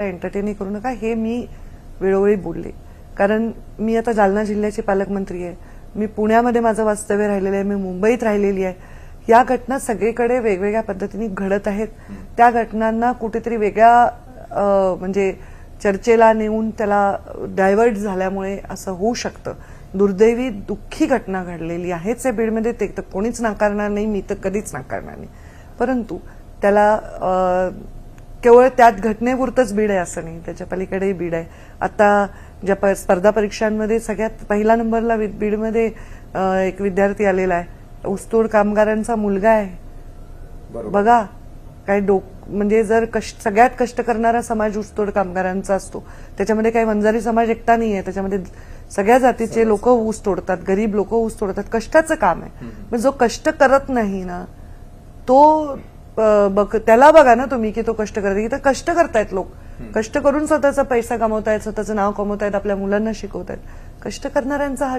Entertain करू नका हे मी वेळोवेळी बोलले. कारण मी आता जालना जिल्ह्याची पालकमंत्री आहे, मी पुण्यामध्ये माझं वास्तव्य राहिलेलं आहे, मी मुंबईत राहिलेली आहे. या घटना सगळीकडे वेगवेगळ्या पद्धतीने घडत आहेत. त्या घटनांना कुठेतरी वेगळ्या म्हणजे चर्चेला नेऊन त्याला डायव्हर्ट झाल्यामुळे असं होऊ शकतं. दुर्दैवी दुःखी घटना घडलेली आहेच या बीडमध्ये, ते तर कोणीच नाकारणार नाही, मी तर कधीच नाकारणार नाही. परंतु त्याला केवळ त्यात घटनेपुरतंच बीड आहे असं नाही, त्याच्या पलीकडेही बीड आहे. आता ज्या स्पर्धा परीक्षांमध्ये सगळ्यात पहिला नंबरला बीडमध्ये एक विद्यार्थी आलेला आहे, ऊसतोड कामगारांचा मुलगा आहे. बघा काय म्हणजे जर सगळ्यात कष्ट करणारा समाज ऊसतोड कामगारांचा असतो, त्याच्यामध्ये काही वंजारी समाज एकटा नाही आहे, त्याच्यामध्ये सगळ्या जातीचे लोक ऊस तोडतात, गरीब लोक ऊस तोडतात, कष्टाचं काम आहे. पण जो कष्ट करत नाही ना तो त्याला बघा ना तुम्ही की तो कष्ट करत. इथं कष्ट करतायत लोक, कष्ट करून स्वतःचा पैसा कमवतायत, स्वतःचं नाव कमवतायत, आपल्या मुलांना शिकवतायत. कष्ट करणाऱ्यांचा हा